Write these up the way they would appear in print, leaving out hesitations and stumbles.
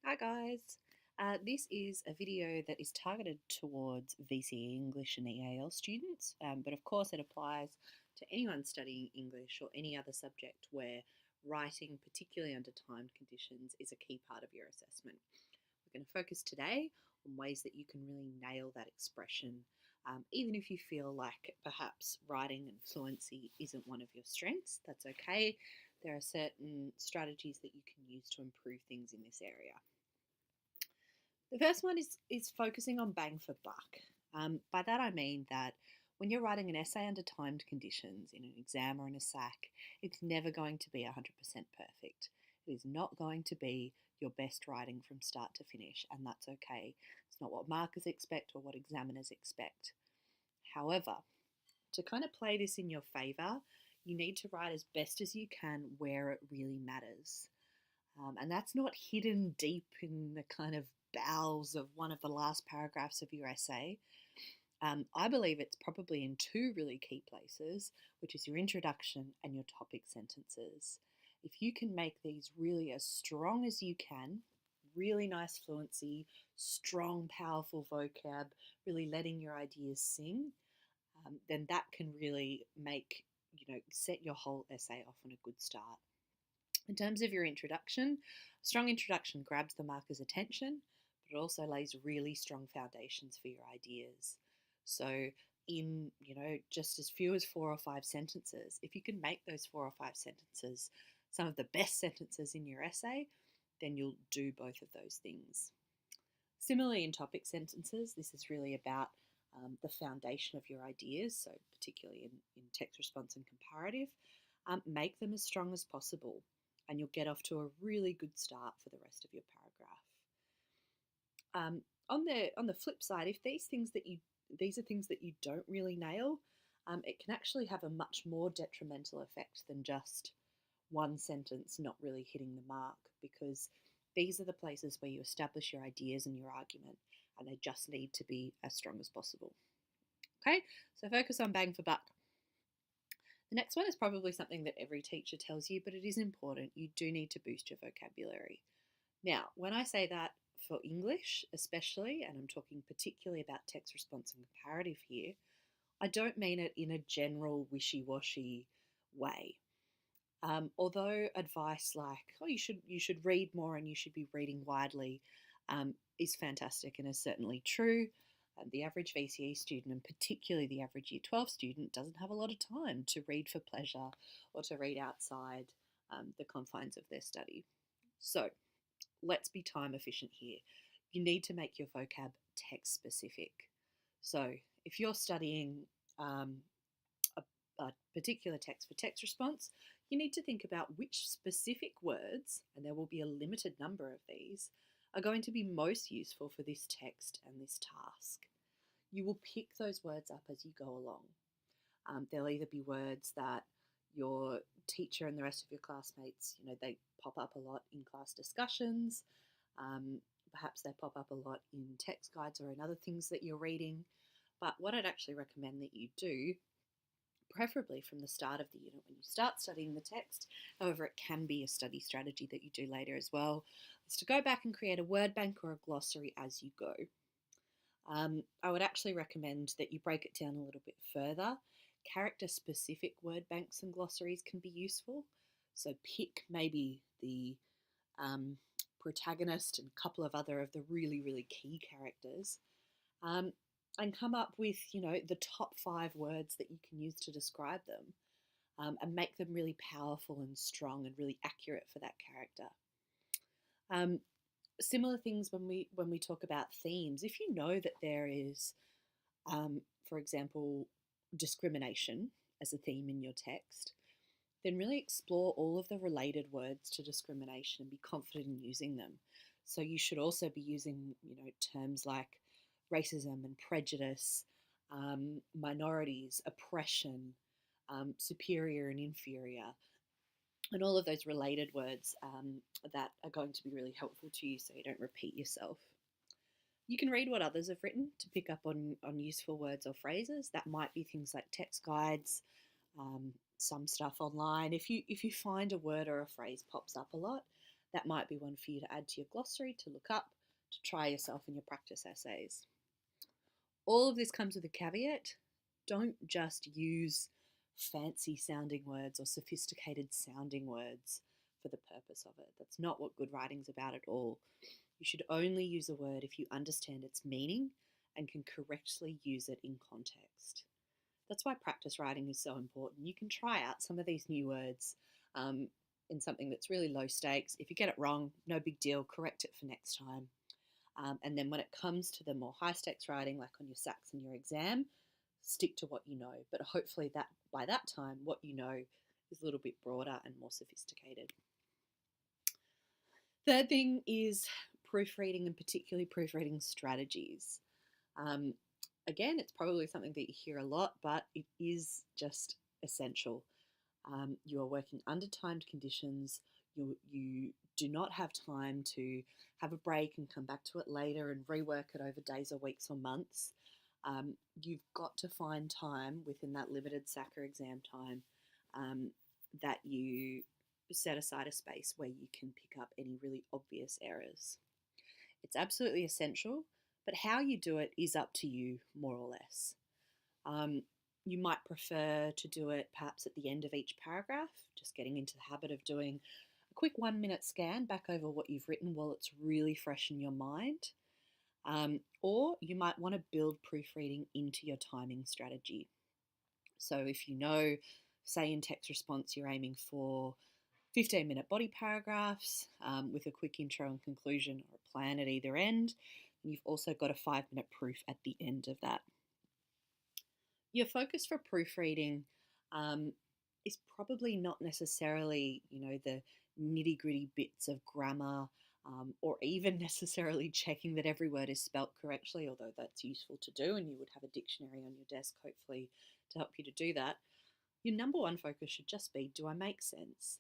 Hi guys, this is a video that is targeted towards VCE English and EAL students, but of course it applies to anyone studying English or any other subject where writing, particularly under timed conditions, is a key part of your assessment. We're going to focus today on ways that you can really nail that expression, even if you feel like perhaps writing and fluency isn't one of your strengths. That's okay. There are certain strategies that you can use to improve things in this area. The first one is focusing on bang for buck. By that I mean that when you're writing an essay under timed conditions in an exam or in a SAC, it's never going to be 100% perfect. It is not going to be your best writing from start to finish, and that's okay. It's not what markers expect or what examiners expect. However, to kind of play this in your favour, you need to write as best as you can where it really matters. And that's not hidden deep in the kind of bowels of one of the last paragraphs of your essay. I believe it's probably in two really key places, which is your introduction and your topic sentences. If you can make these really as strong as you can, really nice fluency, strong, powerful vocab, really letting your ideas sing, then that can really set your whole essay off on a good start. In terms of your introduction, a strong introduction grabs the marker's attention, but it also lays really strong foundations for your ideas. So in, just as few as 4 or 5 sentences, if you can make those 4 or 5 sentences some of the best sentences in your essay, then you'll do both of those things. Similarly, in topic sentences, this is really about the foundation of your ideas, so particularly in text response and comparative. Make them as strong as possible, and you'll get off to a really good start for the rest of your paragraph. On the flip side, if these are things that you don't really nail, it can actually have a much more detrimental effect than just one sentence not really hitting the mark, because these are the places where you establish your ideas and your argument, and they just need to be as strong as possible. Okay, so focus on bang for buck. The next one is probably something that every teacher tells you, but it is important. You do need to boost your vocabulary. Now, when I say that for English especially, and I'm talking particularly about text response and comparative here, I don't mean it in a general wishy-washy way. Although advice like, oh, you should read more and you should be reading widely, is fantastic and is certainly true. The average VCE student, and particularly the average Year 12 student, doesn't have a lot of time to read for pleasure or to read outside the confines of their study. So let's be time efficient here. You need to make your vocab text specific. So if you're studying a particular text for text response, you need to think about which specific words, and there will be a limited number of these, are going to be most useful for this text and this task. You will pick those words up as you go along. There'll either be words that your teacher and the rest of your classmates, they pop up a lot in class discussions. Perhaps they pop up a lot in text guides or in other things that you're reading. But what I'd actually recommend that you do, preferably from the start of the unit when you start studying the text, however it can be a study strategy that you do later as well, is to go back and create a word bank or a glossary as you go. I would actually recommend that you break it down a little bit further. Character-specific word banks and glossaries can be useful. So pick maybe the protagonist and a couple of other of the really, really key characters, and come up with, the top 5 words that you can use to describe them, and make them really powerful and strong and really accurate for that character. Similar things when we talk about themes. If you know that there is, for example, discrimination as a theme in your text, then really explore all of the related words to discrimination and be confident in using them. So you should also be using, terms like racism and prejudice, minorities, oppression, superior and inferior, and all of those related words that are going to be really helpful to you so you don't repeat yourself. You can read what others have written to pick up on useful words or phrases. That might be things like text guides, some stuff online. If you find a word or a phrase pops up a lot, that might be one for you to add to your glossary, to look up, to try yourself in your practice essays. All of this comes with a caveat. Don't just use fancy sounding words or sophisticated sounding words for the purpose of it. That's not what good writing's about at all. You should only use a word if you understand its meaning and can correctly use it in context. That's why practice writing is so important. You can try out some of these new words in something that's really low stakes. If you get it wrong, no big deal, correct it for next time. And then when it comes to the more high stakes writing, like on your SACs and your exam, stick to what you know. But hopefully that by that time, what you know is a little bit broader and more sophisticated. Third thing is proofreading, and particularly proofreading strategies. Again, it's probably something that you hear a lot, but it is just essential. You are working under timed conditions. You do not have time to have a break and come back to it later and rework it over days or weeks or months. You've got to find time within that limited SAC or exam time that you set aside a space where you can pick up any really obvious errors. It's absolutely essential, but how you do it is up to you, more or less. You might prefer to do it perhaps at the end of each paragraph, just getting into the habit of doing a quick 1 minute scan back over what you've written while it's really fresh in your mind. Or you might want to build proofreading into your timing strategy. So if you know, say in text response, you're aiming for 15-minute body paragraphs with a quick intro and conclusion or a plan at either end, and you've also got a 5-minute proof at the end of that. Your focus for proofreading is probably not necessarily, the nitty-gritty bits of grammar or even necessarily checking that every word is spelt correctly, although that's useful to do, and you would have a dictionary on your desk, hopefully, to help you to do that. Your number one focus should just be, do I make sense?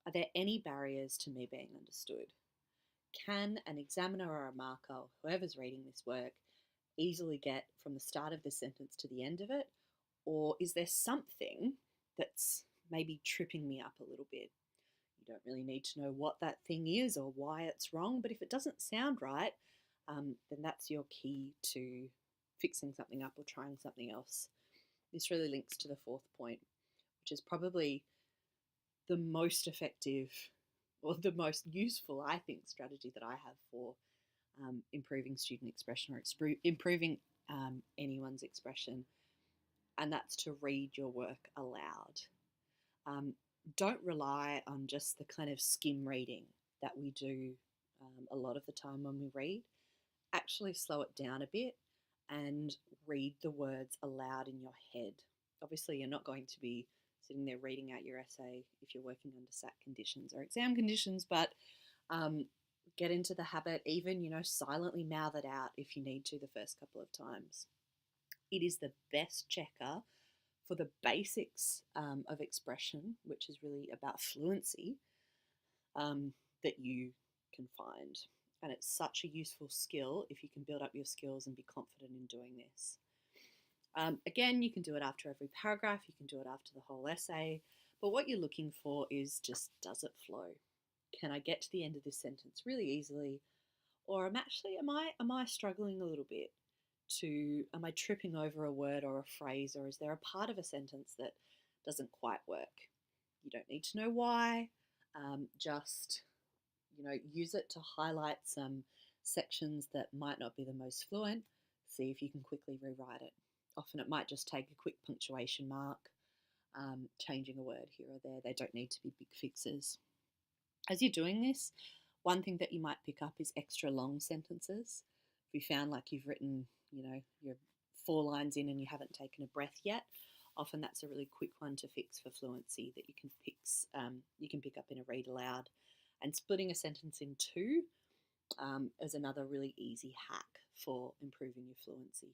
Are there any barriers to me being understood? Can an examiner or a marker, or whoever's reading this work, easily get from the start of the sentence to the end of it? Or is there something that's maybe tripping me up a little bit? You don't really need to know what that thing is or why it's wrong, but if it doesn't sound right, then that's your key to fixing something up or trying something else. This really links to the fourth point, which is probably the most effective or the most useful, I think, strategy that I have for improving student expression or improving anyone's expression, and that's to read your work aloud. Don't rely on just the kind of skim reading that we do a lot of the time when we read. Actually slow it down a bit and read the words aloud in your head. Obviously, you're not going to be sitting there reading out your essay if you're working under SAT conditions or exam conditions, but get into the habit, even, silently mouth it out if you need to the first couple of times. It is the best checker for the basics of expression, which is really about fluency, that you can find. And it's such a useful skill if you can build up your skills and be confident in doing this. Again, you can do it after every paragraph, you can do it after the whole essay, but what you're looking for is just, does it flow? Can I get to the end of this sentence really easily? Or am I struggling a little bit? Am I tripping over a word or a phrase, or is there a part of a sentence that doesn't quite work? You don't need to know why, just use it to highlight some sections that might not be the most fluent. See if you can quickly rewrite it. Often it might just take a quick punctuation mark, changing a word here or there. They don't need to be big fixes. As you're doing this, one thing that you might pick up is extra long sentences. If you found like you've written, you're 4 lines in and you haven't taken a breath yet, often that's a really quick one to fix for fluency that you can pick up in a read aloud. And splitting a sentence in 2 is another really easy hack for improving your fluency,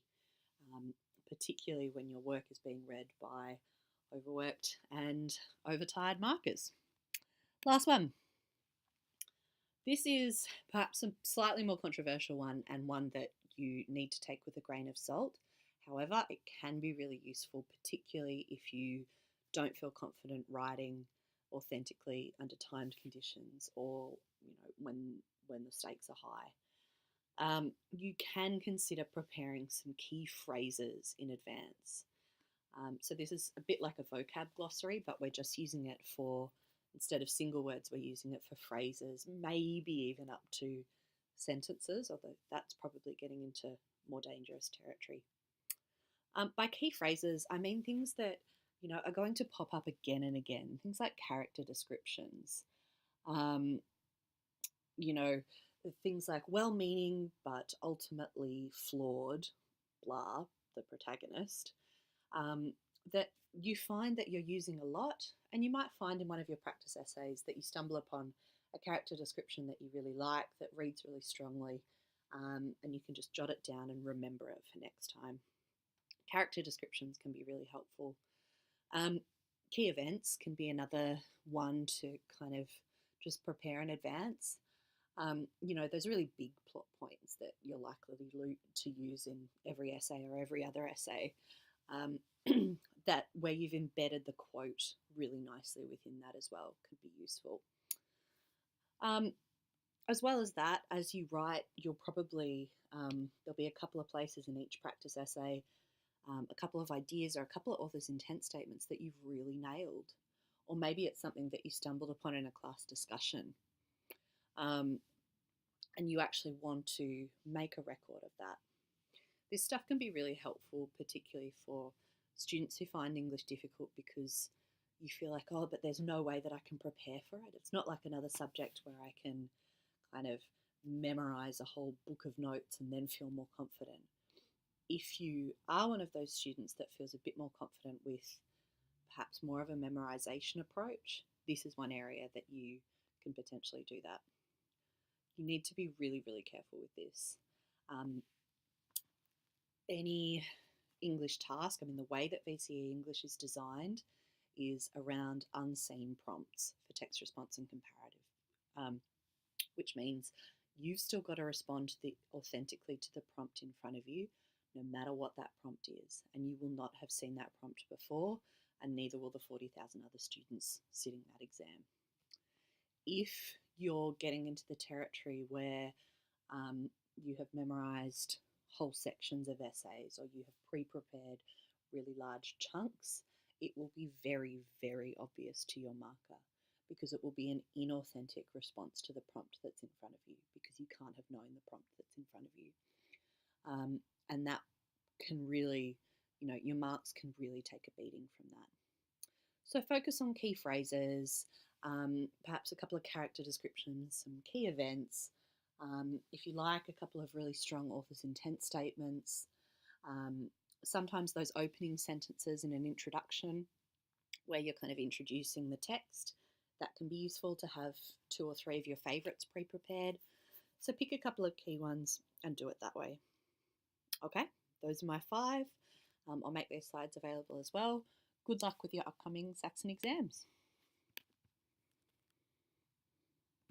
particularly when your work is being read by overworked and overtired markers. Last one. This is perhaps a slightly more controversial one, and one that you need to take with a grain of salt. However, it can be really useful, particularly if you don't feel confident writing authentically under timed conditions, or when the stakes are high. You can consider preparing some key phrases in advance. So this is a bit like a vocab glossary, but we're just using it for, instead of single words, we're using it for phrases, maybe even up to sentences, although that's probably getting into more dangerous territory. By key phrases, I mean things that are going to pop up again and again. Things like character descriptions. Um, things like well-meaning but ultimately flawed, blah, the protagonist. That you find that you're using a lot, and you might find in one of your practice essays that you stumble upon a character description that you really like, that reads really strongly, and you can just jot it down and remember it for next time. Character descriptions can be really helpful. Key events can be another one to kind of just prepare in advance. Those really big plot points that you're likely to use in every essay or every other essay, that where you've embedded the quote really nicely within that as well could be useful. As well as that, as you write, you'll probably, there'll be a couple of places in each practice essay, a couple of ideas or a couple of author's intent statements that you've really nailed. Or maybe it's something that you stumbled upon in a class discussion. And you actually want to make a record of that. This stuff can be really helpful, particularly for students who find English difficult because you feel like, oh, but there's no way that I can prepare for it. It's not like another subject where I can kind of memorize a whole book of notes and then feel more confident. If you are one of those students that feels a bit more confident with perhaps more of a memorization approach, this is one area that you can potentially do that. You need to be really, really careful with this. Any English task, the way that VCE English is designed is around unseen prompts for text response and comparative, which means you've still got to respond authentically to the prompt in front of you, no matter what that prompt is. And you will not have seen that prompt before, and neither will the 40,000 other students sitting that exam. If you're getting into the territory where you have memorized whole sections of essays, or you have pre-prepared really large chunks, it will be very, very obvious to your marker, because it will be an inauthentic response to the prompt that's in front of you, because you can't have known the prompt that's in front of you. And that can really, your marks can really take a beating from that. So focus on key phrases, perhaps a couple of character descriptions, some key events, if you like, a couple of really strong author's intent statements, sometimes those opening sentences in an introduction where you're kind of introducing the text, that can be useful to have 2 or 3 of your favourites pre-prepared. So pick a couple of key ones and do it that way. Okay, those are my 5. I'll make these slides available as well. Good luck with your upcoming Saxon exams.